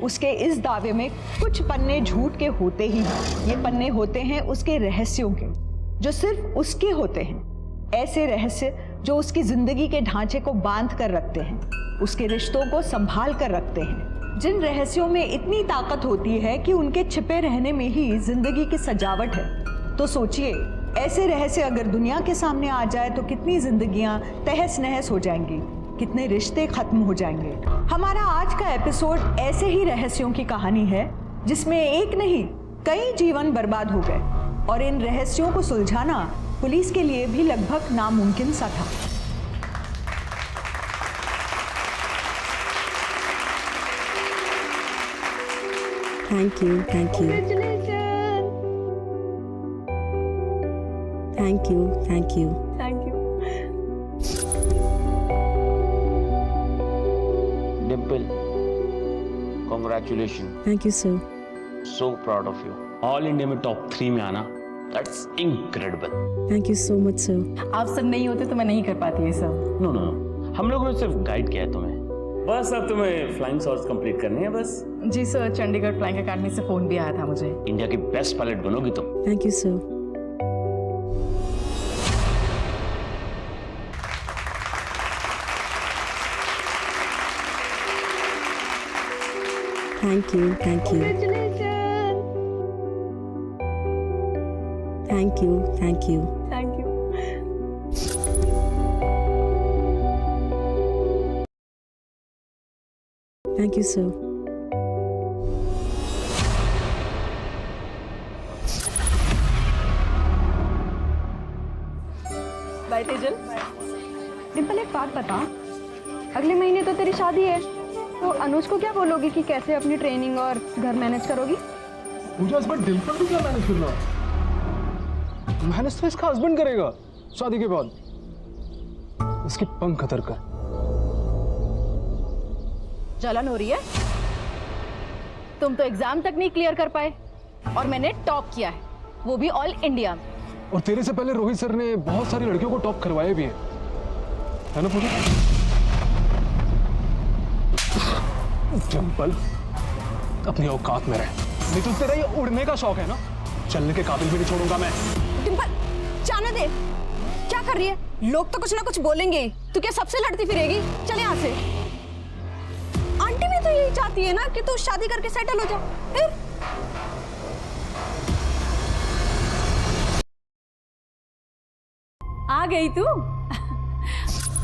उसके इस दावे में कुछ पन्ने झूठ के होते ही हैं। ये पन्ने होते हैं उसके रहस्यों के, जो सिर्फ उसके होते हैं। ऐसे रहस्य जो उसकी जिंदगी के ढांचे को बांध कर रखते हैं, उसके रिश्तों को संभाल कर रखते हैं। जिन रहस्यों में इतनी ताकत होती है कि उनके छिपे रहने में ही जिंदगी की सजावट है। तो सोचिए, ऐसे रहस्य अगर दुनिया के सामने आ जाए तो कितनी जिंदगियां तहस नहस हो जाएंगी, कितने रिश्ते खत्म हो जाएंगे। हमारा आज का एपिसोड ऐसे ही रहस्यों की कहानी है, जिसमें एक नहीं कई जीवन बर्बाद हो गए, और इन रहस्यों को सुलझाना पुलिस के लिए भी लगभग नामुमकिन सा था। Thank you, thank you, thank you, thank you, thank you. Dimple, congratulations. Thank you sir. So proud of you. All India में top 3 में आना, that's incredible. Thank you so much sir. आप सब नहीं होते तो मैं नहीं कर पाती ये सब। No, no, no. हम लोगों ने सिर्फ गाइड किया है तुम्हें। बस अब तुम्हें फ्लाइंग शॉट्स कंप्लीट करने हैं बस। जी सर, चंडीगढ़ फ्लाइंग अकेडमी से फोन भी आया था मुझे। इंडिया की बेस्ट पायलट बनोगी तुम। Thank you sir. Thank you, thank you, thank you, thank you, thank you. Thank you sir. Bye Tejal. Dimple, एक बात बता, अगले महीने तो तेरी शादी है, तो अनुज को क्या बोलोगी कि कैसे अपनी ट्रेनिंग और घर मैनेज करोगी? मुझे हस्बैंड डिम्पल को क्या मैनेज करना? मैनेज तो इसका हस्बैंड करेगा शादी के बाद। इसकी पंख कतर कर। जलन हो रही है? तुम तो एग्जाम तक नहीं क्लियर कर पाए और मैंने टॉप किया है, वो भी ऑल इंडिया में। और तेरे से पहले रोहित सर ने बहुत सारी लड़कियों को टॉप करवाए भी हैं, है ना पूजा? डिम्पल, अपनी औकात में रह, नहीं तो तेरा ये उड़ने का शौक है ना, चलने के काबिल भी नहीं छोड़ूंगा मैं। डिम्पल, जाने दे। क्या कर रही है? लोग तो कुछ ना कुछ बोलेंगे ही। तू क्या सबसे लड़ती फिरेगी? चल यहाँ से। आंटी भी तो यही चाहती है ना कि तू शादी करके सेटल हो जा। फिर आ गई तू।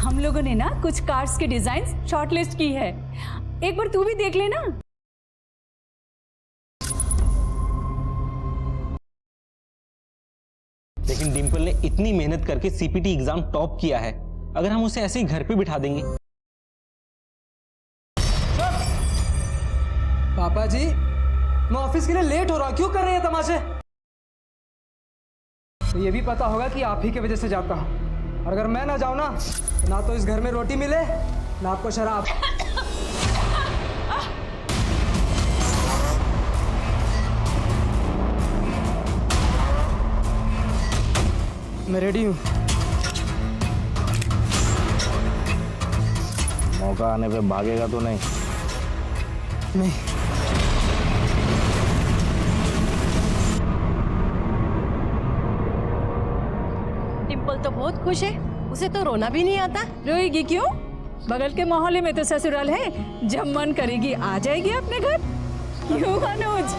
हम लोगों ने ना कुछ कार्स के डिजाइन शॉर्टलिस्ट की है, एक बार तू भी देख लेना। लेकिन डिम्पल ने इतनी मेहनत करके सीपीटी एग्जाम टॉप किया है, अगर हम उसे ऐसे ही घर पे बिठा देंगे। पापा जी, मैं ऑफिस के लिए लेट हो रहा हूं, क्यों कर रहे हैं तमाशे? तो ये भी पता होगा कि आप ही की वजह से जाता हूं, और अगर मैं ना जाऊं ना तो इस घर में रोटी मिले ना आपको शराब। मैं रेडी हूं। मौका आने पे भागेगा तो नहीं? नहीं। डिम्पल तो बहुत खुश है, उसे तो रोना भी नहीं आता। रोएगी क्यों? बगल के मोहल्ले में तो ससुराल है, जब मन करेगी आ जाएगी अपने घर। क्यों अनुज?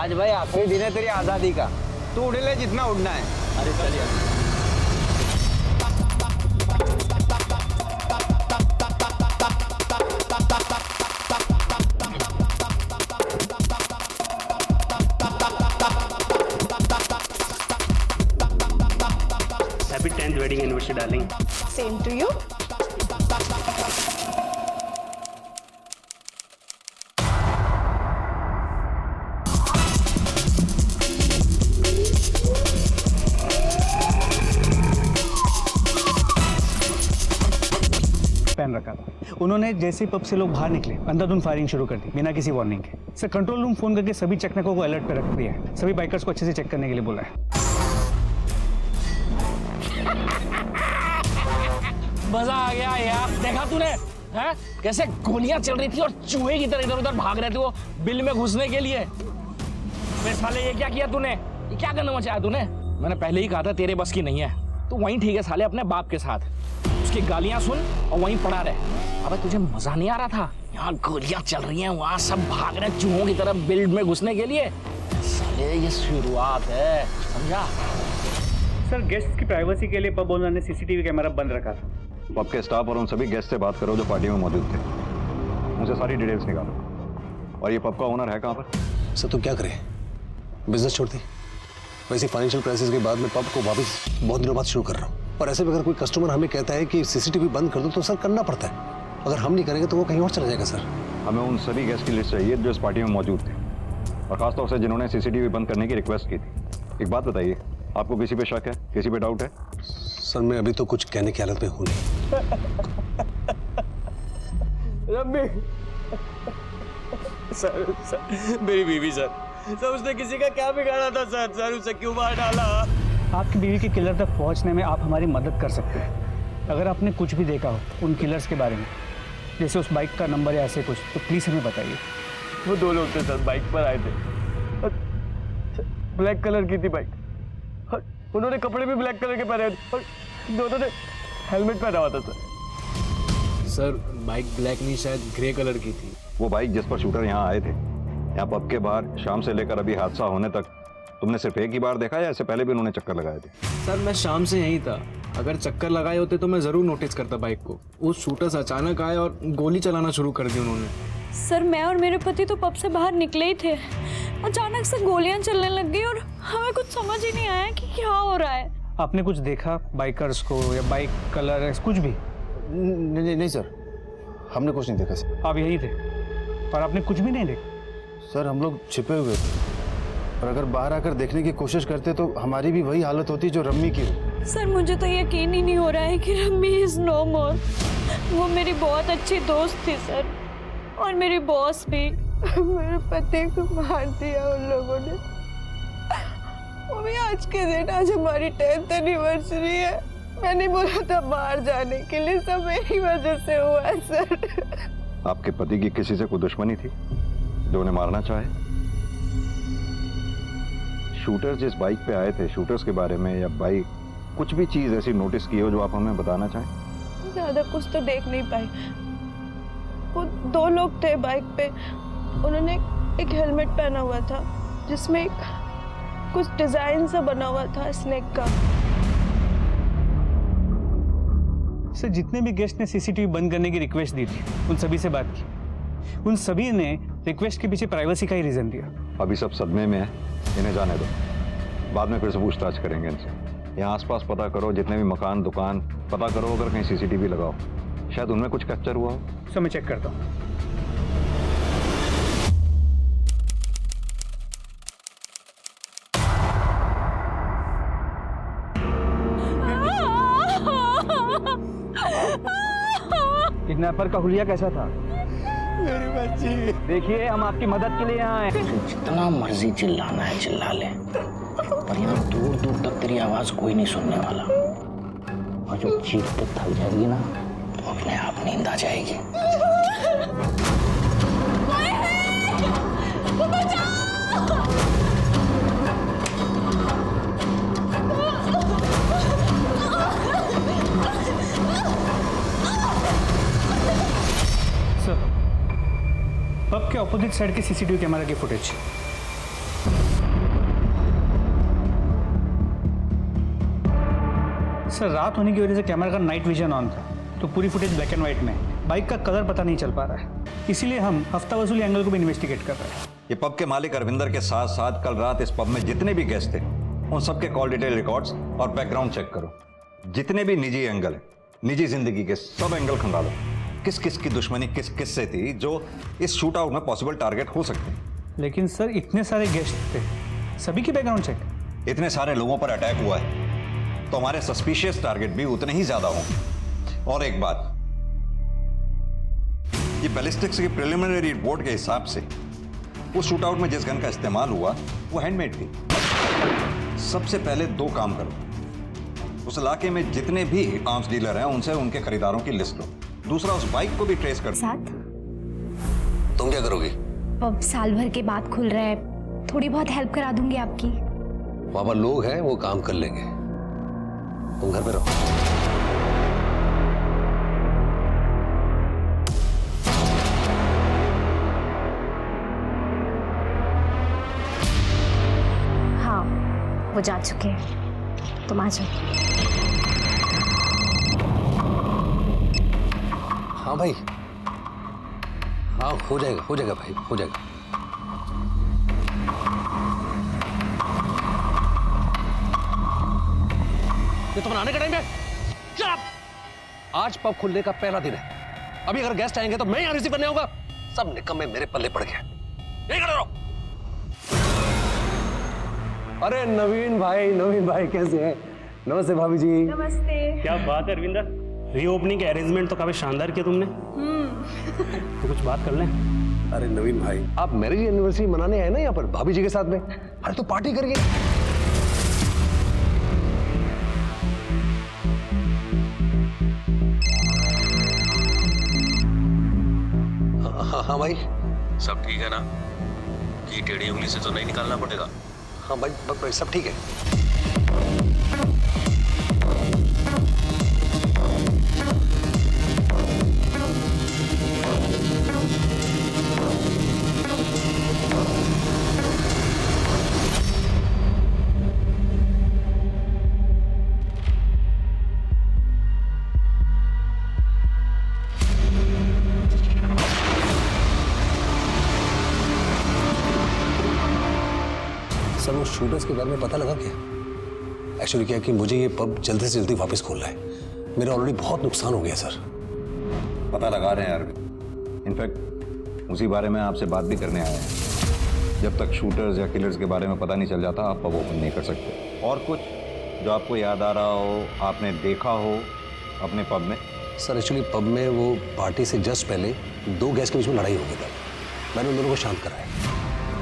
आज भाई आखिरी दिन है तेरी आजादी का, तू उड़ ले जितना उड़ना है। अरे चलिए। Happy 10th wedding anniversary darling. Same to you. पहन रखा था। उन्होंने जैसे ही पब से लोग बाहर निकले अंधाधुंध फायरिंग शुरू कर दी बिना किसी वार्निंग के। सर कंट्रोल रूम फोन करके सभी चेकनकों को अलर्ट पे रख दिया है। सभी बाइकर्स को अच्छे से चेक करने के लिए बोला है। मजा आ गया यार, देखा तूने हैं कैसे गोलियां चल रही थी और चूहे की तरह इधर उधर भाग रहे थे वो बिल में घुसने के लिए। वे साले ये क्या किया तूने, ये क्या करना मचाया तूने? मैंने पहले ही कहा था तेरे बस की नहीं है, तू वहीं ठीक है साले अपने बाप के साथ, उसकी गालियां सुन और वहीं पड़ा रहे। अबे तुझे मजा नहीं आ रहा था? यहाँ गोलियां चल रही हैं, वहाँ सब भाग रहे हैं चूहों की तरह बिल्ड में घुसने के लिए। साले ये शुरुआत है, समझा? सर गेस्ट की प्राइवेसी के लिए पब ओनर ने सीसीटीवी कैमरा बंद रखा था। पब के स्टाफ और उन सभी गेस्ट से बात करो जो पार्टी में मौजूद थे, मुझे सारी डिटेल्स निकालो। और ये पब का ओनर है कहाँ पर? सर तो क्या करें, बिजनेस छोड़ दी। वैसे फाइनेंशियल क्राइसिस के बाद मैं पब को वापस बहुत दिनों बाद शुरू कर रहा हूँ। और ऐसे में अगर कोई कस्टमर हमें कहता है कि सीसीटीवी बंद कर दो तो सर करना पड़ता है। अगर हम नहीं करेंगे तो वो कहीं और चला जाएगा। सर हमें उन सभी गेस्ट की लिस्ट चाहिए जो इस पार्टी में मौजूद थे, और खासतौर से जिन्होंने सीसीटीवी बंद करने की रिक्वेस्ट की थी। एक बात बताइए, आपको किसी पे शक है, किसी पे डाउट है? सर मैं अभी तो कुछ कहने की हालत में हूँ नहीं। रब्बी सर मेरी बीवी सर उसने किसी का क्या बिगाड़ा था सर उसे क्यों मार डाला? आपकी बीवी के किलर तक पहुंचने में आप हमारी मदद कर सकते हैं। अगर आपने कुछ भी देखा हो उन किलर्स के बारे में, जैसे उस बाइक का नंबर या ऐसे कुछ, तो प्लीज़ हमें बताइए। वो दो लोग थे सर, बाइक पर आए थे, ब्लैक कलर की थी बाइक, उन्होंने कपड़े भी ब्लैक कलर के पहने थे और दोनों ने हेलमेट पहना हुआ था सर। सर बाइक ब्लैक नहीं, शायद ग्रे कलर की थी। वो बाइक जिस पर शूटर यहाँ आए थे, यहाँ पब के बाहर शाम से लेकर अभी हादसा होने तक तुमने सिर्फ एक ही बार देखा या इससे पहले भी उन्होंने चक्कर लगाए थे? सर मैं शाम से यहीं था, अगर चक्कर लगाए होते तो मैं ज़रूर नोटिस करता बाइक को। वो शूटर्स अचानक आए और गोली चलाना शुरू कर दी उन्होंने। सर मैं और मेरे पति तो पब से बाहर निकले ही थे, अचानक से गोलियां चलने लग गई और हमें कुछ समझ ही नहीं आया कि क्या हो रहा है। आपने कुछ देखा बाइकर्स को या बाइक कलर कुछ भी? नहीं सर, हमने कुछ नहीं देखा सर। आप यही थे और आपने कुछ भी नहीं देखा? सर हम लोग छिपे हुए थे, और अगर बाहर आकर देखने की कोशिश करते तो हमारी भी वही हालत होती जो रम्मी की हो। सर मुझे तो यकीन ही नहीं हो रहा है कि रम्मी इज नो मोर। वो मेरी बहुत अच्छी दोस्त थी सर, और मेरी बॉस भी। मेरे पति को मार दिया उन लोगों ने, वो भी आज के दिन। आज हमारी 10th एनिवर्सरी है। मैंने बोला था बाहर जाने के लिए, सब मेरी वजह से हुआ है सर। आपके पति की किसी से कोई दुश्मनी थी जो उन्हें मारना चाहे? शूटर्स जिस बाइक पे आए थे, शूटर्स के बारे में या बाइक कुछ भी चीज ऐसी नोटिस की हो जो आप हमें बताना चाहें? ज्यादा कुछ तो देख नहीं पाई। वो दो लोग थे बाइक पे, उन्होंने एक हेलमेट पहना हुआ था जिसमें कुछ डिजाइन सा बना हुआ था स्नेक का। सर जितने भी गेस्ट ने सीसीटीवी बंद करने की रिक्वेस्ट दी थी उन सभी से बात की, उन सभी ने रिक्वेस्ट के पीछे प्राइवेसी का ही रीजन दिया। अभी सब सदमे में है, इन्हें जाने दो, बाद में फिर से पूछताछ करेंगे इनसे। यहाँ आसपास पता करो, जितने भी मकान दुकान पता करो, अगर कहीं सीसीटीवी लगाओ, शायद उनमें कुछ कैप्चर हुआ हो। सर मैं चेक करता हूँ। किडनैपर का हुलिया कैसा था? मेरी बच्ची। देखिए हम आपकी मदद के लिए यहाँ आए। जितना मर्जी चिल्लाना है चिल्ला ले, पर यहाँ दूर दूर तक तेरी आवाज कोई नहीं सुनने वाला। और जो चीख पे थक जाएगी ना तो अपने आप नींद आ जाएगी। सर पब के ऑपोजिट साइड के सीसीटीवी कैमरा की फुटेज। सर रात होने की वजह से कैमरा का नाइट विजन ऑन था, तो पूरी फुटेज ब्लैक एंड व्हाइट में है। बाइक का कलर पता नहीं चल पा रहा है, इसीलिए हम हफ्ता वसूली एंगल को भी इन्वेस्टिगेट कर रहे हैं। ये पब के मालिक अरविंदर के साथ साथ कल रात इस पब में जितने भी गेस्ट थे उन सबके कॉल डिटेल रिकॉर्ड्स और बैकग्राउंड चेक करो। जितने भी निजी एंगल है, निजी जिंदगी के सब एंगल खंगालो। किस किस की दुश्मनी किस किस से थी जो इस शूट आउट में पॉसिबल टारगेट हो सकते हैं। लेकिन सर इतने सारे गेस्ट थे, सभी की बैकग्राउंड चेक। इतने सारे लोगों पर अटैक हुआ है तो हमारे सस्पिशियस टारगेट भी उतने ही ज्यादा होंगे। और एक बात, ये बैलिस्टिक्स की प्रिलिमिनरी रिपोर्ट के हिसाब से उस शूट आउट में जिस गन का इस्तेमाल हुआ वो हैंडमेड थी। सबसे पहले दो काम करो, उस इलाके में जितने भी आर्म्स डीलर हैं उनसे उनके खरीदारों की लिस्ट लो। दूसरा, उस बाइक को भी ट्रेस कर। साथ तुम क्या करोगी? अब साल भर के बाद खुल रहा है, थोड़ी बहुत हेल्प करा दूंगी आपकी। वहां पर लोग हैं, वो काम कर लेंगे, तुम घर पे रहो। हाँ, वो जा चुके हैं, तुम आ जाओ। हाँ भाई, हाँ हो जाएगा भाई, हो जाएगा। ये तो बनाने का टाइम है। Shut up! आज पब खुलने का पहला दिन है। अभी अगर गेस्ट आएंगे तो मैं यहाँ रिसीव करने आऊंगा। सब निकम्मे मेरे पल्ले पड़ गए। यही खड़े रहो। अरे नवीन भाई कैसे हैं? नमस्ते भाभी जी। नमस्ते। क्या बात है अरविंदर, रीओपनिंग के अरेंजमेंट तो काफी शानदार किया तुमने। तो कुछ बात कर लें। अरे नवीन भाई, आप मैरिज एनिवर्सरी मनाने आए ना यहाँ पर भाभी जी के साथ में? अरे तो पार्टी करिए। हाँ भाई, सब ठीक है ना? ये टेढ़ी उंगली से तो नहीं निकालना पड़ेगा। हाँ भाई सब ठीक है। सर वो शूटर्स के बारे में पता लगा क्या? एक्चुअली क्या कि मुझे ये पब जल्दी से जल्दी वापस खोलना है। मेरा ऑलरेडी बहुत नुकसान हो गया सर। पता लगा रहे हैं अरविंद, इनफैक्ट उसी बारे में आपसे बात भी करने आए हैं। जब तक शूटर्स या किलर्स के बारे में पता नहीं चल जाता आप पब ओपन नहीं कर सकते। और कुछ जो आपको याद आ रहा हो, आपने देखा हो अपने पब में? सर एक्चुअली पब में वो पार्टी से जस्ट पहले दो गैस के बीच में लड़ाई हो गई था। मैंने उन दोनों को शांत कराया।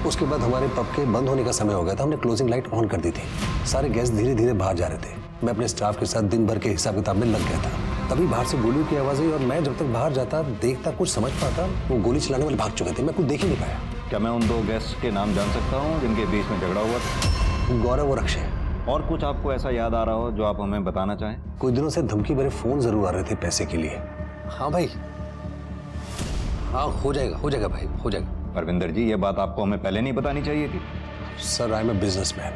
उसके बाद हमारे पब के बंद होने का समय हो गया था। हमने क्लोजिंग लाइट ऑन कर दी थी। सारे गेस्ट धीरे धीरे बाहर जा रहे थे। मैं अपने स्टाफ के साथ दिन भर के हिसाब किताब में लग गया था। तभी बाहर से गोलियों की आवाज़ आई और मैं जब तक बाहर जाता देखता कुछ समझ पाता, वो गोली चलाने वाले भाग चुके थे। मैं कुछ देख ही नहीं पाया। क्या मैं उन दो गेस्ट के नाम जान सकता हूँ जिनके बीच में झगड़ा हुआ था? गौरव और अक्षय। और कुछ आपको ऐसा याद आ रहा हो जो आप हमें बताना चाहें? कुछ दिनों से धमकी भरे फोन जरूर आ रहे थे पैसे के लिए। हाँ भाई, हाँ हो जाएगा भाई, हो जाएगा। परविंदर जी, ये बात आपको हमें पहले नहीं बतानी चाहिए थी। Sir I am a businessman.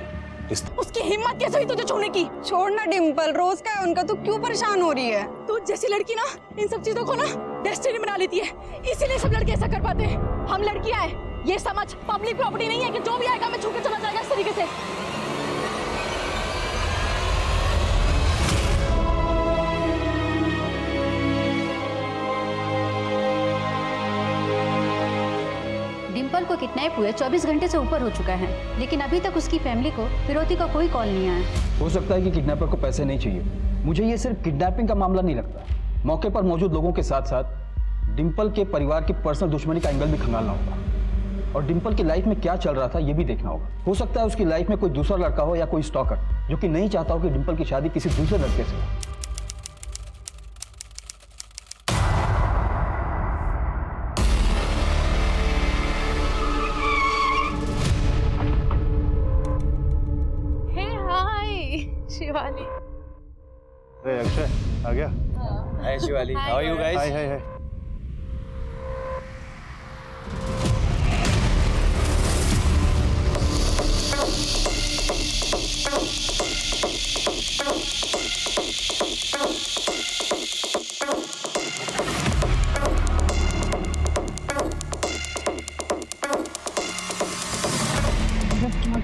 उसकी हिम्मत कैसे हुई तुझे छूने की? छोड़ना डिम्पल, रोज का है उनका, तू क्यों परेशान हो रही है? तू जैसी लड़की ना इन सब चीजों को ना डेस्टिनी बना लेती है, इसीलिए सब लड़के ऐसा कर पाते हैं। हम लड़कियां हैं, ये समझ पब्लिक प्रॉपर्टी नहीं है कि जो भी आएगा हमें छू के चला जाएगा इस तरीके से। डिम्पल को किडनैप हुए 24 घंटे से ऊपर हो चुका है, लेकिन अभी तक उसकी फैमिली को फिरौती का कोई कॉल नहीं आया। हो सकता है कि किडनैपर को पैसे नहीं चाहिए। मुझे ये सिर्फ किडनैपिंग का मामला नहीं लगता। मौके पर मौजूद लोगों के साथ साथ डिम्पल के परिवार की पर्सनल दुश्मनी का एंगल भी खंगालना होगा और डिम्पल की लाइफ में क्या चल रहा था ये भी देखना होगा। हो सकता है उसकी लाइफ में कोई दूसरा लड़का हो या कोई स्टॉकर जो कि नहीं चाहता हो कि डिम्पल की शादी किसी दूसरे लड़के से हो। शिवाली। अरे अक्षय आ गया। Hi Shivali, how are you guys? Hi hi hi.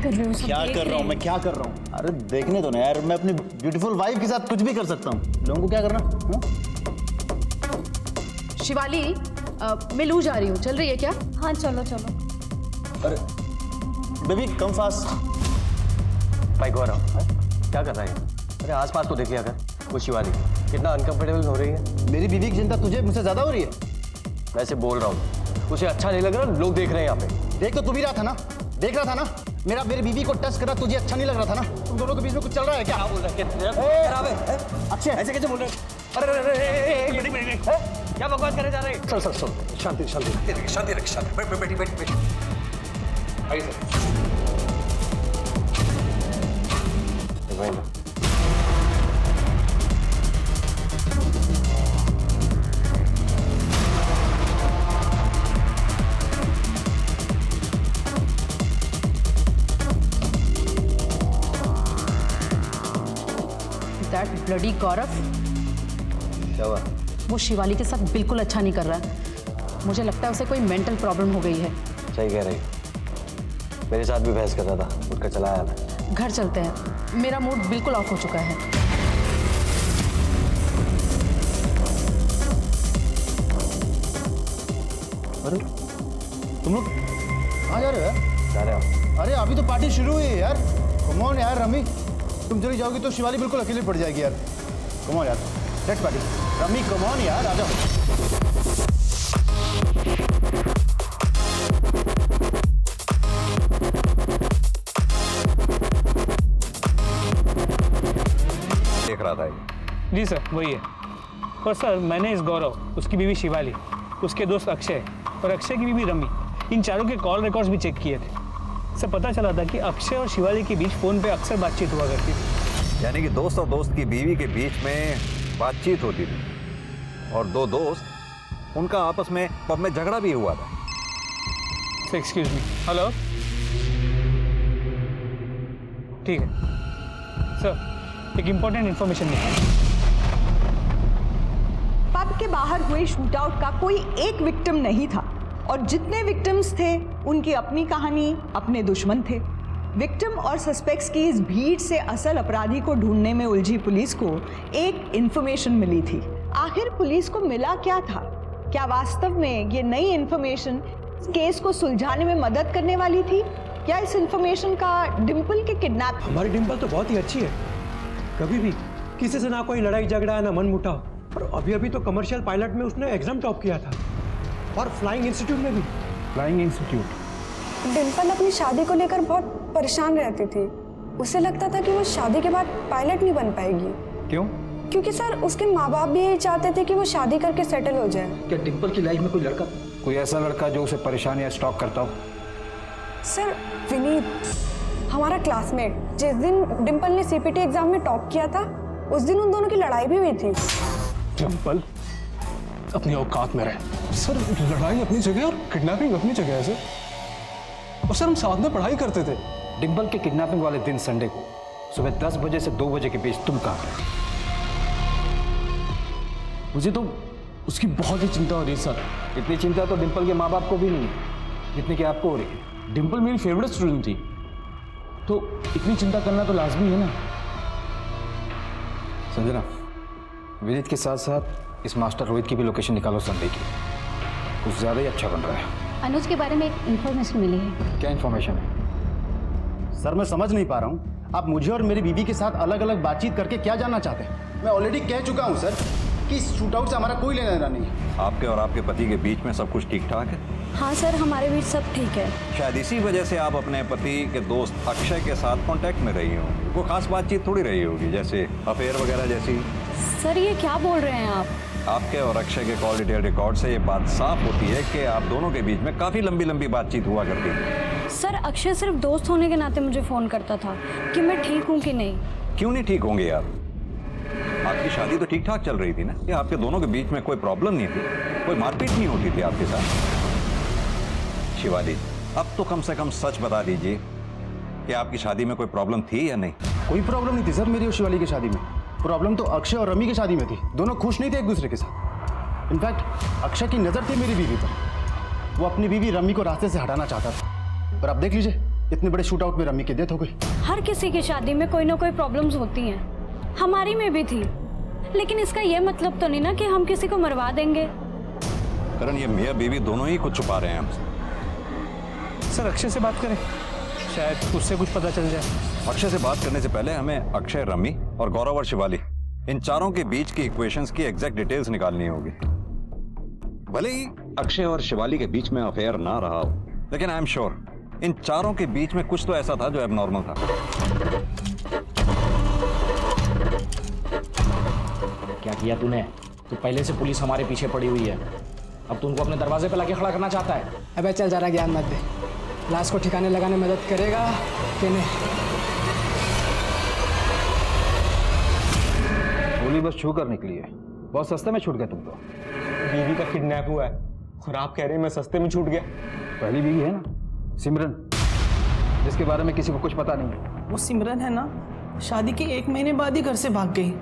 कर रहे हो? सब क्या देख कर रहा हूँ मैं, क्या कर रहा हूँ? अरे देखने दो ना यार, मैं अपनी ब्यूटीफुल वाइफ के साथ कुछ भी कर सकता हूँ। लोगों को क्या करना? हाँ? शिवाली, मैं लू जा रही हूँ, चल रही है क्या? हाँ चलो चलो। अरे बेबी कम फास्ट। भाई गौरव क्या कर रहा है? अरे आसपास तो देख लिया कर। वो शिवाली कितना अनकंफर्टेबल हो रही है। मेरी बीवी की चिंता तुझे मुझसे ज्यादा हो रही है। वैसे बोल रहा हूँ, उसे अच्छा नहीं लग रहा, लोग देख रहे हैं यहाँ पे। देख तो तू भी रहा था ना, देख रहा था ना। मेरी बीवी को टच करा, तुझे अच्छा नहीं लग रहा था ना? तुम दोनों के बीच में कुछ चल रहा है क्या? बोल रहा है अच्छे ऐसे कैसे बोल रहे? अरे क्या बकवास करे जा रहे? सर शांति शांति शांति रख शांति। बैठ। आइए सर। दैट ब्लडी गौरव, क्या हुआ? वो शिवाली के साथ बिल्कुल अच्छा नहीं कर रहा है। मुझे लगता है उसे कोई मेंटल प्रॉब्लम हो गई है। सही कह रही, मेरे साथ भी बहस कर रहा था, उठकर चला आया मैं। घर चलते हैं, मेरा मूड बिल्कुल ऑफ हो चुका है। अरे तुम लोग कहाँ जा रहे हो यार? जा रहे हो? अरे अभी तो पार्टी शुरू हुई है यार। कम ऑन यार रमी, तुम चली जाओगी तो शिवाली बिल्कुल अकेली पड़ जाएगी यार। कम ऑन यार, let's party. Rummy come on यार, आ जाओ। देख रहा था ये। जी सर, वही है। और सर, मैंने इस गौरव, उसकी बीवी शिवाली, उसके दोस्त अक्षय और अक्षय की बीवी रमी, इन चारों के कॉल रिकॉर्ड्स भी चेक किए थे। सर पता चला था कि अक्षय और शिवाली के बीच फोन पे अक्सर बातचीत हुआ करती थी। यानी कि दोस्त और दोस्त की बीवी के बीच में बातचीत होती थी और दो दोस्त, उनका आपस में पब में झगड़ा भी हुआ था। Sir excuse me. हेलो, ठीक है सर, एक इम्पोर्टेंट इन्फॉर्मेशन मिली। पब के बाहर हुए शूटआउट का कोई एक विक्टिम नहीं था और जितने विक्टिम्स थे उनकी अपनी कहानी, अपने दुश्मन थे। विक्टिम और सस्पेक्ट्स की इस भीड़ से असल अपराधी को ढूंढने में उलझी पुलिस को एक इंफॉर्मेशन मिली थी। आखिर पुलिस को मिला क्या था? क्या वास्तव में ये नई इंफॉर्मेशन केस को सुलझाने में मदद करने वाली थी? क्या इस इंफॉर्मेशन का डिंपल के किडनैप? हमारी डिंपल तो बहुत ही अच्छी है, कभी भी किसी से ना कोई लड़ाई झगड़ा ना मन मुटाव। और अभी तो कमर्शियल पायलट में उसने एग्जाम टॉप किया था और फ्लाइंग इंस्टीट्यूट में भी। Flying institute? डिंपल अपनी शादी को लेकर बहुत परेशान रहती थी। उसे लगता था कि वो शादी के बाद पायलट नहीं बन पाएगी। क्यों? क्योंकि सर उसके माँ बाप भी यही चाहते थे कि वो शादी करके सेटल हो जाए। क्या डिंपल की लाइफ में कोई लड़का, कोई ऐसा लड़का जो उसे परेशान या स्टॉक करता हो? सर विनीत, हमारा क्लासमेट, जिस दिन डिंपल ने सीपीटी एग्जाम में टॉप किया था उस दिन उन दोनों की लड़ाई भी हुई थी। डिंपल अपनी औकात में रहे। सर लड़ाई अपनी जगह और किडनैपिंग अपनी जगह है सर। और सर हम साथ में पढ़ाई करते थे। डिंपल के किडनैपिंग वाले दिन संडे को सुबह 10 बजे से 2 बजे के बीच तुम कहाँ थे? मुझे तो उसकी बहुत ही चिंता हो रही है सर। इतनी चिंता तो डिंपल के माँ बाप को भी नहीं है जितनी कि आपको हो रही है। डिंपल मेरी फेवरेट स्टूडेंट थी, तो इतनी चिंता करना तो लाजमी है ना। संजना, विनीत के साथ साथ इस मास्टर रोहित की भी लोकेशन निकालो संडे की। कुछ ज़्यादा ही अच्छा बन रहा है। अनुज के बारे में एक इन्फॉर्मेशन मिली है। क्या इन्फॉर्मेशन है? सर मैं समझ नहीं पा रहा हूँ, आप मुझे और मेरी बीवी के साथ अलग अलग बातचीत करके क्या जानना चाहते हैं? मैं ऑलरेडी कह चुका हूँ सर कि इस शूटआउट से हमारा कोई लेना देना नहीं है। आपके और आपके पति के बीच में सब कुछ ठीक ठाक है? हाँ सर, हमारे बीच सब ठीक है। शायद इसी वजह से आप अपने पति के दोस्त अक्षय के साथ कांटेक्ट में रही होंगी। कोई खास बातचीत थोड़ी रही होगी, जैसे अफेयर वगैरह जैसी। सर ये क्या बोल रहे हैं आप? आपके और अक्षय के कॉल डिटेल रिकॉर्ड से ये बात साफ होती है कि आप दोनों के बीच में काफी लंबी लंबी बातचीत हुआ करती है। सर अक्षय सिर्फ दोस्त होने के नाते मुझे फोन करता था कि मैं ठीक हूँ कि नहीं। क्यों नहीं ठीक होंगे यार? आपकी शादी तो ठीक ठाक चल रही थी ना? ये आपके दोनों के बीच में कोई प्रॉब्लम नहीं थी, कोई मारपीट नहीं होती थी आपके साथ? शिवाली, अब तो कम से कम सच बता दीजिए कि आपकी शादी में कोई प्रॉब्लम थी या नहीं? कोई प्रॉब्लम नहीं थी सर मेरी और शिवाली की शादी में। प्रॉब्लम तो अक्षय और रमी की शादी में थी। दोनों खुश नहीं थे एक दूसरे के साथ। इनफैक्ट अक्षय की नज़र थी मेरी बीवी पर। वो अपनी बीवी रमी को रास्ते से हटाना चाहता था। और अब देख लीजिए इतने बड़े शूट आउट में रमी की डेथ हो गई। हर किसी की शादी में कोई ना कोई प्रॉब्लम्स होती हैं, हमारी में भी थी। लेकिन इसका ये मतलब तो नहीं ना कि हम किसी को मरवा देंगे। करण, ये मियाँ बीवी दोनों ही कुछ छुपा रहे हैं हमसे। सर अक्षय से बात करें, शायद उससे कुछ पता चल जाए। अक्षय से बात करने से पहले हमें अक्षय, रमी और गौरव और शिवाली, इन चारों के बीच की इक्वेशंस की एग्जैक्ट डिटेल्स निकालनी होगी। भले ही अक्षय और शिवाली के बीच में अफेयर ना रहा हो, लेकिन आई एम श्योर इन चारों के बीच में कुछ तो ऐसा था जो एबनॉर्मल था। क्या किया तूने? तो पहले से पुलिस हमारे पीछे पड़ी हुई है, अब तू उनको अपने दरवाजे पे लाके खड़ा करना चाहता है। अबे चल जरा ज्ञान मत दे, लाश को ठिकाने लगाने में मदद करेगा कि नहीं? गोली बस छू कर निकली है, बहुत सस्ते में छूट गए तुम तो। बीवी का किडनैप हुआ है और आप कह रहे हैं मैं सस्ते में छूट गया। पहली बीवी है ना सिमरन, जिसके बारे में किसी को कुछ पता नहीं है। वो सिमरन है ना, शादी के 1 महीने बाद ही घर से भाग गई।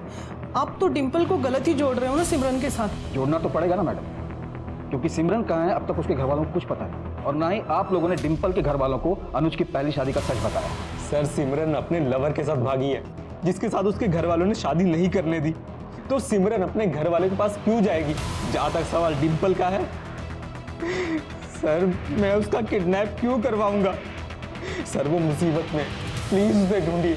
आप तो डिम्पल को गलत ही जोड़ रहे हो ना सिमरन के साथ। जोड़ना तो पड़ेगा ना मैडम, क्योंकि सिमरन कहाँ है अब तक उसके घर वालों को कुछ पता नहीं, और ना ही आप लोगों ने डिम्पल के घर वालों को अनुज की पहली शादी का सच बताया। सर सिमरन अपने लवर के साथ भागी है, जिसके साथ उसके घर वालों ने शादी नहीं करने दी। तो सिमरन अपने घर वाले के पास क्यों जाएगी? जहां तक सवाल डिम्पल का है, सर मैं उसका किडनैप क्यों करवाऊंगा? सर वो मुसीबत में, प्लीज उसे ढूंढिए।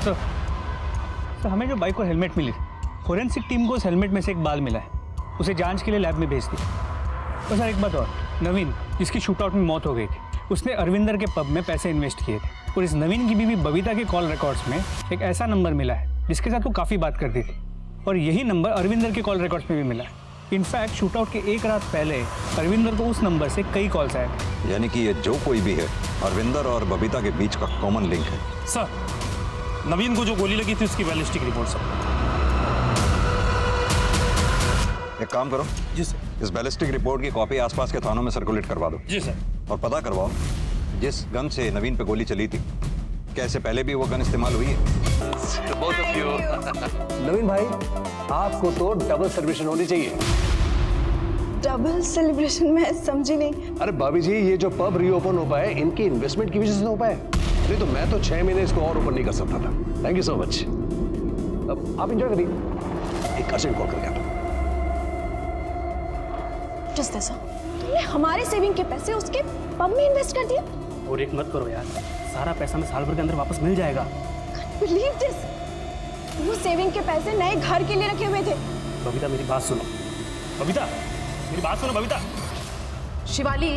सर हमें जो बाइक और हेलमेट मिली, फोरेंसिक टीम को उस हेलमेट में से एक बाल मिला है, उसे जांच के लिए लैब में भेज दिया। तो सर एक बात और, नवीन जिसकी शूटआउट में मौत हो गई थी, उसने अरविंदर के पब में पैसे इन्वेस्ट किए थे, और इस नवीन की बीवी बबीता के कॉल रिकॉर्ड्स में एक ऐसा नंबर मिला है जिसके साथ वो काफ़ी बात करती थी, और यही नंबर अरविंदर के कॉल रिकॉर्ड्स में भी मिला है। इनफैक्ट शूटआउट के एक रात पहले अरविंदर को उस नंबर से कई कॉल्स आए थे। यानी कि ये जो कोई भी है, अरविंदर और बबीता के बीच का कॉमन लिंक है। सर नवीन को जो गोली लगी थी उसकी बैलिस्टिक रिपोर्ट सर। एक काम करो जी सर, इस बैलिस्टिक रिपोर्ट की कॉपी आसपास के थानों में सर्कुलेट करवा दो। जी सर। और पता करवाओ जिस गन से नवीन पे गोली चली थी, क्या इससे पहले भी वो गन इस्तेमाल हुई है? नवीन भाई, आपको तो डबल सेलिब्रेशन होनी चाहिए। डबल सेलिब्रेशन में समझी नहीं। अरे भाभी जी, ये जो पब रीओपन हो पाए इनकी इन्वेस्टमेंट की वजह से हो पाए, नहीं तो मैं तो 6 महीने इसको और ओपन नहीं कर सकता था। Thank you so much. अब आप एंजॉय करिए, एक अर्जेंट कॉल कर गया। जस्ट ऐसा तुमने हमारे सेविंग के पैसे उसके पब में इन्वेस्ट कर दिए। और एक मत करो यार, सारा पैसा मैं साल भर के अंदर वापस मिल जाएगा। बिलीव दिस, वो सेविंग के पैसे नए घर के लिए रखे हुए थे। बबीता मेरी बात सुनो, बबीता मेरी बात सुनो बबीता। शिवाली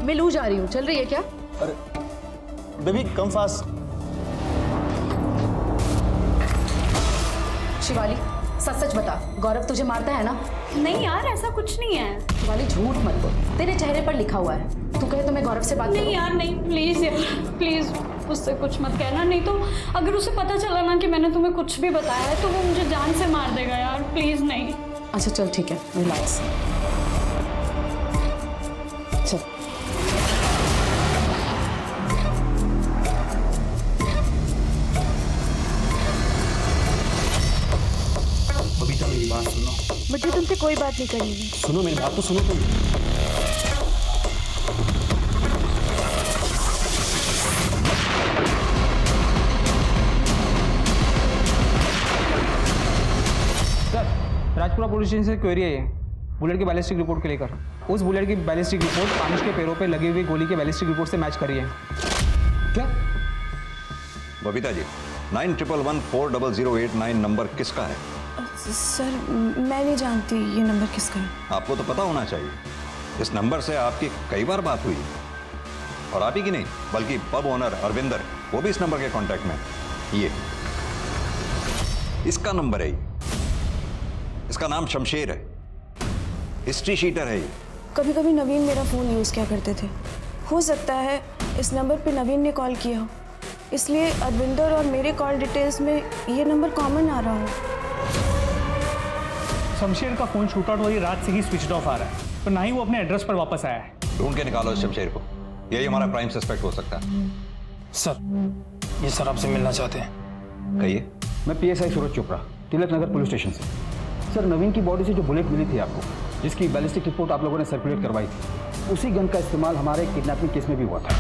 मैं लू जा रही हूँ, चल रही है क्या? अरे बेबी कम फास्ट। शिवाली सच सच बता, गौरव तुझे मारता है ना? नहीं यार, ऐसा कुछ नहीं है। शिवाली झूठ मत बोल, तेरे चेहरे पर लिखा हुआ है। तू कहे तो मैं गौरव से बात करूं? नहीं यार नहीं, प्लीज यार प्लीज उससे कुछ मत कहना, नहीं तो अगर उसे पता चला ना कि मैंने तुम्हें कुछ भी बताया है तो वो मुझे जान से मार देगा यार, प्लीज नहीं। अच्छा चल ठीक है, रिलैक्स। चल बबीता मेरी बात सुनो। मुझे तुमसे कोई बात नहीं करनी है। सुनो मेरी बात तो सुनो तुम। राजपुरा पुलिस स्टेशन से क्वेरी है बुलेट की बैलिस्टिक रिपोर्ट को लेकर। उस बुलेट की बैलिस्टिक रिपोर्ट आनुष के पैरों पे लगी हुई गोली के बैलिस्टिक रिपोर्ट से मैच करी है। क्या बबीता जी, 91114008 नंबर किसका है? सर मैं नहीं जानती ये नंबर किसका है। आपको तो पता होना चाहिए, इस नंबर से आपकी कई बार बात हुई, और आप ही की नहीं बल्कि पब ओनर अरविंदर, वो भी इस नंबर के कांटेक्ट में। ये इसका नंबर है, ये इसका नाम शमशेर है, हिस्ट्री शीटर है ये। कभी कभी नवीन मेरा फ़ोन यूज़ किया करते थे, हो सकता है इस नंबर पे नवीन ने कॉल किया हो, इसलिए अरविंदर और मेरे कॉल डिटेल्स में ये नंबर कॉमन आ रहा हो। शमशेर का फोन शूटआउट वाली रात से ही स्विच ऑफ आ रहा है, तो ना ही वो अपने एड्रेस पर वापस आया है। ढूंढ के निकालो इस शमशेर को, यही हमारा प्राइम सस्पेक्ट हो सकता है। सर ये सर आपसे मिलना चाहते हैं। कहिए। मैं PSI सूरज चोपड़ा, तिलक नगर पुलिस स्टेशन से। सर नवीन की बॉडी से जो बुलेट मिली थी आपको, जिसकी बैलिस्टिक रिपोर्ट आप लोगों ने सर्कुलेट करवाई थी, उसी गन का इस्तेमाल हमारे किडनैपिंग केस में भी हुआ था।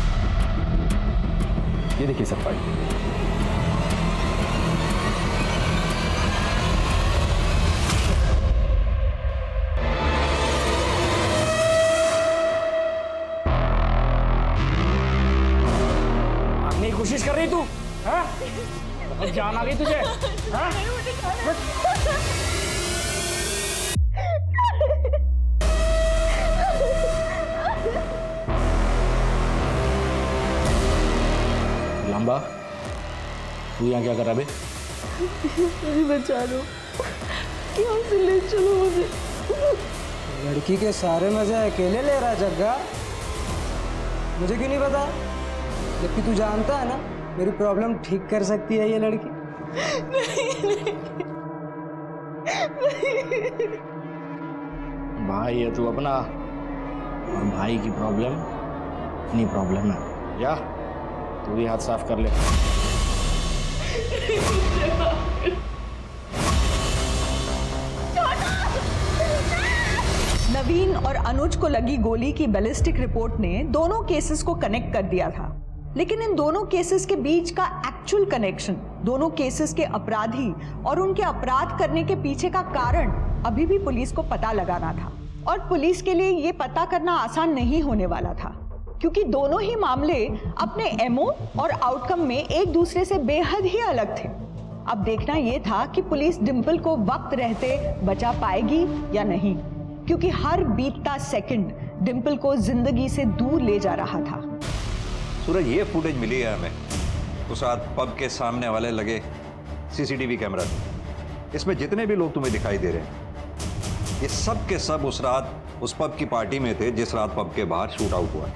ये देखिए सर फाइल। भागने की कोशिश कर रही तू? हाँ? बहुत जान आ गई तुझे? हाँ? लंबा, तू यहाँ क्या कर रहा बे? मुझे बचा लो, यहाँ से ले चलो मुझे। लड़की के सारे मजे अकेले ले रहा जग्गा, मुझे क्यों नहीं पता? जबकि तू जानता है ना मेरी प्रॉब्लम ठीक कर सकती है ये लड़की। भाई है तू अपना, और भाई की प्रॉब्लम अपनी प्रॉब्लम है। या तू भी हाथ साफ कर ले। नवीन और अनुज को लगी गोली की बैलिस्टिक रिपोर्ट ने दोनों केसेस को कनेक्ट कर दिया था, लेकिन इन दोनों केसेस के बीच का एक्चुअल कनेक्शन, दोनों केसेस के अपराधी और उनके अपराध करने के पीछे का कारण अभी भी पुलिस को पता लगाना था। और पुलिस के लिए ये पता करना आसान नहीं होने वाला था, क्योंकि दोनों ही मामले अपने एमओ और आउटकम में एक दूसरे से बेहद ही अलग थे। अब देखना यह था कि पुलिस डिंपल को वक्त रहते बचा पाएगी या नहीं, क्योंकि हर बीतता सेकंड डिंपल को जिंदगी से दूर ले जा रहा था। सूरज, ये फुटेज मिली है हमें उस रात पब के सामने वाले लगे सीसीटीवी कैमरा। इसमें जितने भी लोग तुम्हें दिखाई दे रहे हैं, ये सब के सब उस रात उस पब की पार्टी में थे जिस रात पब के बाहर शूट आउट हुआ।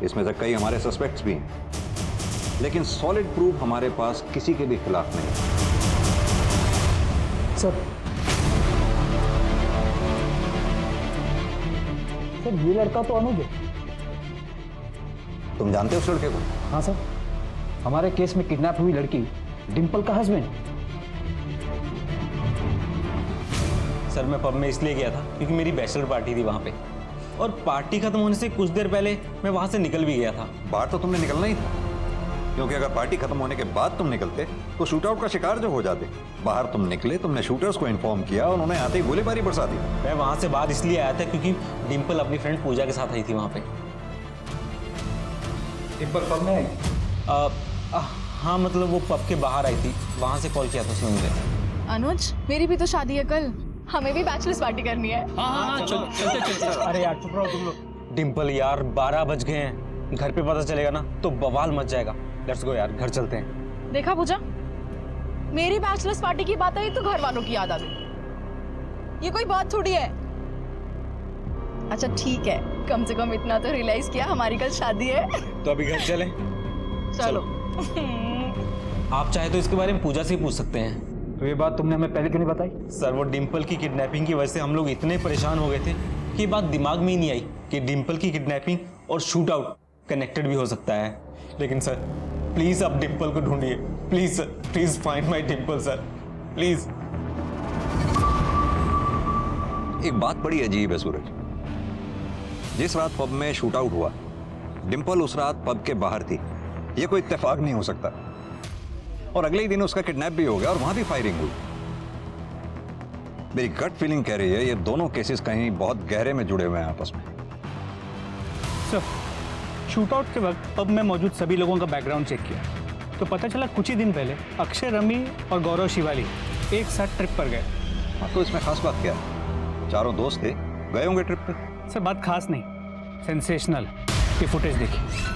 इसमें से कई हमारे सस्पेक्ट्स भी हैं, लेकिन सॉलिड प्रूफ हमारे पास किसी के भी खिलाफ नहीं। सर ये लड़का तो अनुज है। तुम जानते हो उस लड़के को? हाँ सर, हमारे केस में किडनैप हुई लड़की डिंपल का हस्बैंड। सर मैं पब में इसलिए गया था क्योंकि मेरी बैचलर पार्टी थी वहाँ पे, और पार्टी खत्म होने से कुछ देर पहले मैं वहाँ से निकल भी गया था। बाहर तो तुमने निकलना ही था, क्योंकि अगर पार्टी खत्म होने के बाद तुम निकलते तो शूट आउट का शिकार जो हो जाते। बाहर तुम निकले, तुमने शूटर्स को इन्फॉर्म किया और उन्होंने आते ही गोलीबारी बरसा दी। मैं वहाँ से बाद इसलिए आया था क्योंकि डिंपल अपनी फ्रेंड पूजा के साथ आई थी वहाँ पे। डिंपल पब में आई? हाँ मतलब वो पब के बाहर आई थी, वहाँ से कॉल किया था उसने मुझे। अनुज, मेरी भी तो शादी है कल, हमें भी बैचलर्स पार्टी करनी है। हाँ चल। अरे यार चुप रहो तुम लोग। डिंपल यार 12 बज गए हैं, घर पे पता चलेगा ना तो बवाल मच जाएगा। लेट्स गो यार, घर चलते हैं। देखा पूजा, मेरी बैचलर्स पार्टी की बात आई तो घर वालों की याद आ गई। ये कोई बात थोड़ी है। अच्छा ठीक है, कम से कम इतना तो रियलाइज किया हमारी कल शादी है। तो अभी घर चलें? चलो। आप चाहे तो इसके बारे में पूजा से ही पूछ सकते हैं। तो ये बात तुमने हमें पहले क्यों नहीं बताई? सर वो डिंपल की किडनैपिंग की वजह से हम लोग इतने परेशान हो गए थे कि ये बात दिमाग में ही नहीं आई कि डिंपल की किडनैपिंग और शूट आउट कनेक्टेड भी हो सकता है। लेकिन सर प्लीज आप डिंपल को ढूंढिए, please sir, please find my Dimple sir, please. एक बात बड़ी अजीब है सूरज, जिस रात पब में शूट आउट हुआ डिंपल उस रात पब के बाहर थी। यह कोई इत्तेफाक नहीं हो सकता। और अगले ही दिन उसका किडनैप भी हो गया और वहां भी फायरिंग हुई। मेरी गट फीलिंग कह रही है ये दोनों केसेस कहीं बहुत गहरे में जुड़े हुए हैं आपस में। सर शूटआउट के वक्त पब में मौजूद सभी लोगों का बैकग्राउंड चेक किया तो पता चला कुछ ही दिन पहले अक्षय रमी और गौरव शिवाली एक साथ ट्रिप पर गए। हाँ तो इसमें खास बात क्या है? चारों दोस्त थे, गए होंगे ट्रिप पे। सर बात खास नहीं, सेंसेशनल। ये फुटेज देखिए।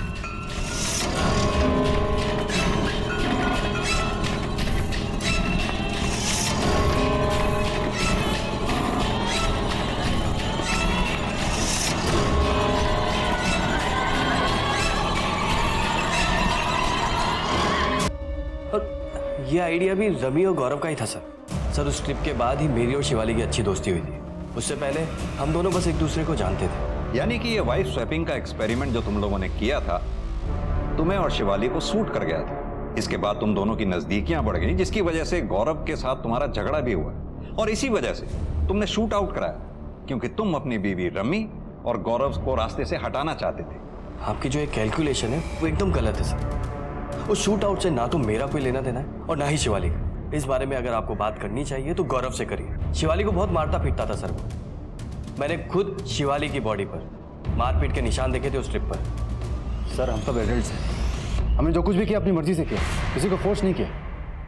ये आइडिया भी रवि और गौरव का ही था सर उस ट्रिप के बाद ही मेरी और शिवाली की अच्छी दोस्ती हुई थी। उससे पहले हम दोनों बस एक दूसरे को जानते थे। यानी कि ये वाइफ स्वैपिंग का एक्सपेरिमेंट जो तुम लोगों ने किया था तुम्हें और शिवाली को सूट कर गया था। इसके बाद तुम दोनों की नजदीकियां बढ़ गई, जिसकी वजह से गौरव के साथ तुम्हारा झगड़ा भी हुआ और इसी वजह से तुमने शूट आउट कराया, क्योंकि तुम अपनी बीवी रमी और गौरव को रास्ते से हटाना चाहते थे। आपकी जो एक कैलकुलेशन है वो एकदम गलत है सर। उस शूट आउट से ना तो मेरा कोई लेना देना है और ना ही शिवाली का। इस बारे में अगर आपको बात करनी चाहिए तो गौरव से करिए। शिवाली को बहुत मारता पीटता था सर वो। मैंने खुद शिवाली की बॉडी पर मारपीट के निशान देखे थे उस ट्रिप पर। सर हम सब एडल्ट्स हैं, हमने जो कुछ भी किया अपनी मर्जी से किया, किसी को फोर्स नहीं किया।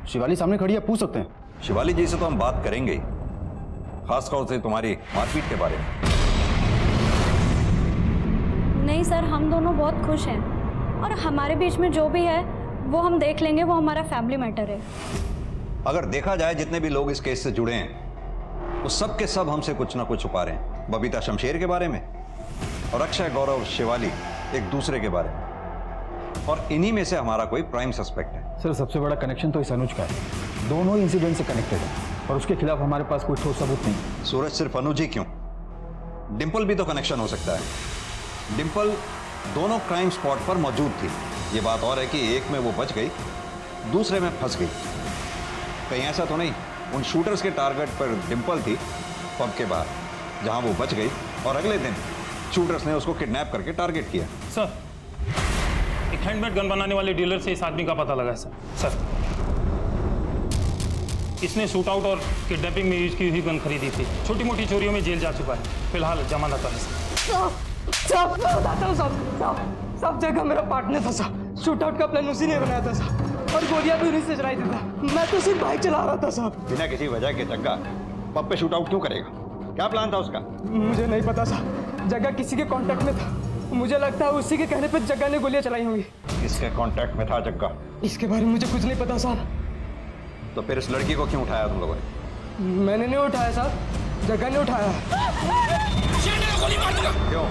शिवाली सामने खड़ी है, पूछ सकते हैं। शिवाली जी से तो हम बात करेंगे ही, खासतौर से तुम्हारी मारपीट के बारे में। नहीं सर, हम दोनों बहुत खुश हैं और हमारे बीच में जो भी है वो हम देख लेंगे, वो हमारा फैमिली मैटर है। अगर देखा जाए जितने भी लोग इस केस से जुड़े हैं वो सब के सब हमसे कुछ ना कुछ छुपा रहे हैं। बबीता शमशेर के बारे में और अक्षय, गौरव और शिवाली एक दूसरे के बारे में, और इन्हीं में से हमारा कोई प्राइम सस्पेक्ट है। सर सबसे बड़ा कनेक्शन तो इस अनुज का है, दोनों ही इंसिडेंट से कनेक्टेड है और उसके खिलाफ हमारे पास कोई ठोस सबूत नहीं। सूरज, सिर्फ अनुज ही क्यों, डिंपल भी तो कनेक्शन हो सकता है। डिंपल दोनों क्राइम स्पॉट पर मौजूद थी। ये बात और है कि एक में वो बच गई, दूसरे में फंस गई। कहीं ऐसा तो नहीं उन शूटर्स के टारगेट पर डिंपल थी पब के बाहर, जहां वो बच गई और अगले दिन शूटर्स ने उसको किडनैप करके टारगेट किया। सर, एक हैंडमेड गन बनाने वाले डीलर से इस आदमी का पता लगा है सर। इसने शूट आउट और किडनैपिंग में यूज की हुई गन खरीदी थी। छोटी मोटी चोरियों में जेल जा चुका है, फिलहाल जमानत पर है। सब जगह मेरा पार्टनर था साहब, शूट आउट का प्लान उसी ने बनाया था साहब, और गोलियां भी उन्हीं से चलाई थी साहब। मैं तो सिर्फ बाइक चला रहा था साहब। बिना किसी वजह के जग्गा पब पे शूट आउट क्यों करेगा? क्या प्लान था उसका? मुझे नहीं पता साहब, जगह किसी के कांटेक्ट में था। मुझे लगता है उसी के कहने पे जग्गा ने गोलियां चलाई होंगी। किसके कांटेक्ट में था जग्गा? इसके बारे में मुझे कुछ नहीं पता साहब। तो फिर इस लड़की को क्यों उठाया तुम लोगों ने? मैंने नहीं उठाया साहब, जग्गा ने उठाया। क्यों?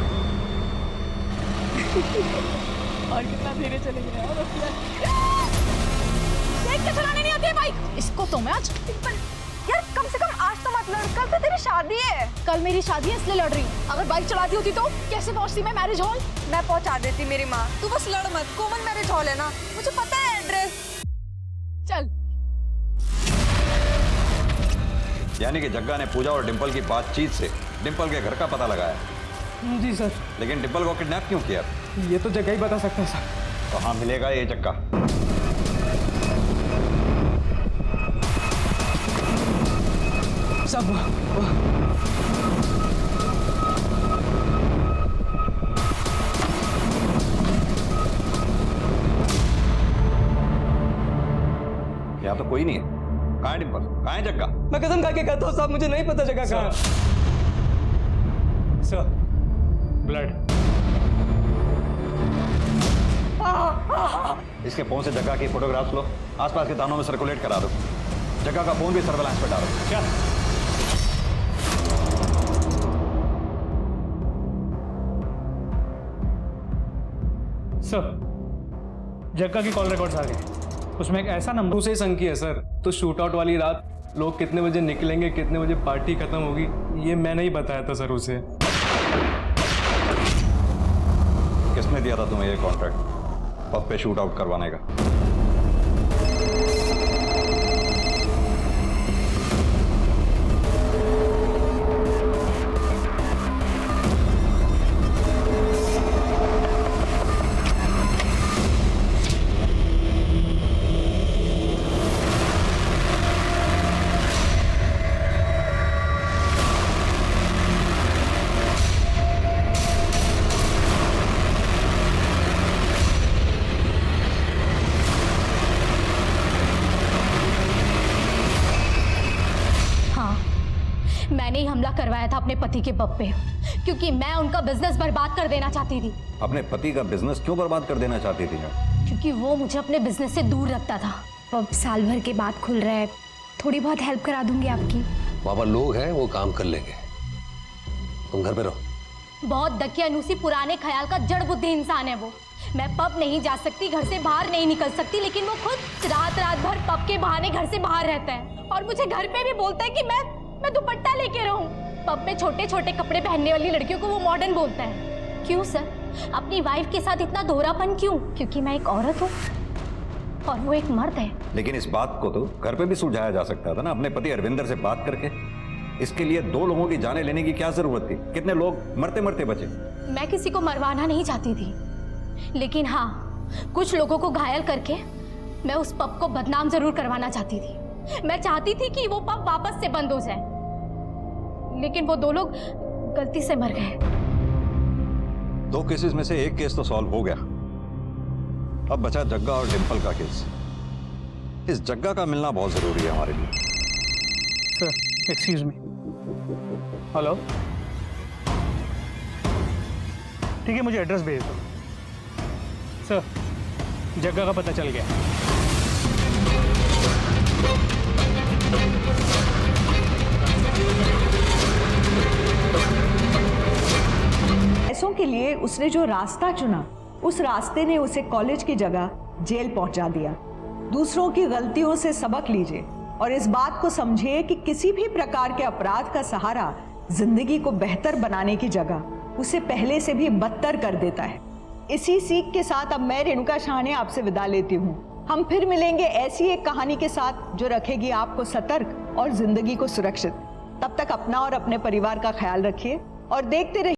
और कितना धीरे चलेंगे देख के चलाने नहीं आती है बाइक। इसको तो मैं आज यार कम से कम आज तो मत लड़, कल तो तेरी शादी है। कल मेरी शादी है इसलिए लड़ रही हूँ। अगर बाइक चलाती होती तो कैसे पहुंचती मैं मैरिज हॉल? मैं पहुंचा देती मेरी माँ, तू बस लड़ मत। कॉमन मैरिज हॉल है ना, मुझे पता है एड्रेस। चल। यानी कि जग्गा ने पूजा और डिंपल की बातचीत से डिंपल के घर का पता लगाया। जी सर। लेकिन डिंपल को किडनैप क्यों किया? ये तो जग्गा ही बता सकता है सर। कहाँ मिलेगा ये जग्गा? सब यहाँ तो कोई नहीं है। कहाँ है डिंपल? कहाँ है जग्गा? मैं कसम खा के कहता हूँ साहब, मुझे नहीं पता जगह कहाँ है। Sir, blood. इसके फोन से जग्गा की फोटोग्राफ्स लो, आसपास के थानों में सर्कुलेट करा दो। जग्गा का फोन भी सर्वेलेंस पे डालो। क्या? सर, जग्गा की कॉल रिकॉर्ड्स आ गए। उसमें एक ऐसा नंबर उसे संकी है सर। तो शूट आउट वाली रात लोग कितने बजे निकलेंगे, कितने बजे पार्टी खत्म होगी, ये मैंने ही बताया था सर उसे। किसने दिया था तुम्हें ये कॉन्ट्रैक्ट पब पे शूट आउट करवाने का? मैंने ही हमला करवाया था अपने पति के पब पे, क्योंकि मैं उनका बिजनेस बर्बाद कर देना चाहती थी। अपने पति का बिजनेस क्यों बर्बाद कर देना चाहती थी? क्योंकि वो मुझे अपने बिजनेस से दूर रखता था। पब साल भर के बाद खुल रहा है, थोड़ी बहुत हेल्प करा दूंगी आपकी। बाबा लोग हैं, वो काम कर लेंगे, तुम घर पे रहो। बहुत दकियानूसी पुराने ख्याल का जड़ बुद्धि इंसान है वो। मैं पब नहीं जा सकती, घर से बाहर नहीं निकल सकती, लेकिन वो खुद रात रात भर पब के बहाने घर से बाहर रहता है और मुझे घर पे भी बोलता है कि मैं दुपट्टा लेके रहूं। पब में छोटे छोटे कपड़े पहनने वाली लड़कियों को वो मॉडर्न बोलता है। क्यों सर, अपनी वाइफ के साथ इतना दोहरापन क्यों? क्योंकि मैं एक औरत हूँ और वो एक मर्द है। लेकिन इस बात को तो घर पे भी सुलझाया जा सकता था ना, अपने पति अरविंदर से बात करके। इसके लिए 2 लोगों की जानें लेने की क्या जरूरत थी? कितने लोग मरते मरते बचे। मैं किसी को मरवाना नहीं चाहती थी, लेकिन हाँ, कुछ लोगों को घायल करके मैं उस पब को बदनाम जरूर करवाना चाहती थी। मैं चाहती थी कि वो पब वापस से बंद हो जाए, लेकिन वो 2 लोग गलती से मर गए। 2 केसेस में से एक केस तो सॉल्व हो गया, अब बचा जग्गा और डिंपल का केस। इस जग्गा का मिलना बहुत जरूरी है हमारे लिए। Sir excuse me. हेलो, ठीक है, मुझे एड्रेस भेज दो। सर जगह का पता चल गया। पैसों के लिए उसने जो रास्ता चुना, उस रास्ते ने उसे कॉलेज की जगह जेल पहुंचा दिया। दूसरों की गलतियों से सबक लीजिए और इस बात को समझिए कि किसी भी प्रकार के अपराध का सहारा जिंदगी को बेहतर बनाने की जगह उसे पहले से भी बदतर कर देता है। इसी सीख के साथ अब मैं रेणुका शाहने आपसे विदा लेती हूँ। हम फिर मिलेंगे ऐसी एक कहानी के साथ जो रखेगी आपको सतर्क और जिंदगी को सुरक्षित। तब तक अपना और अपने परिवार का ख्याल रखिए और देखते रहिए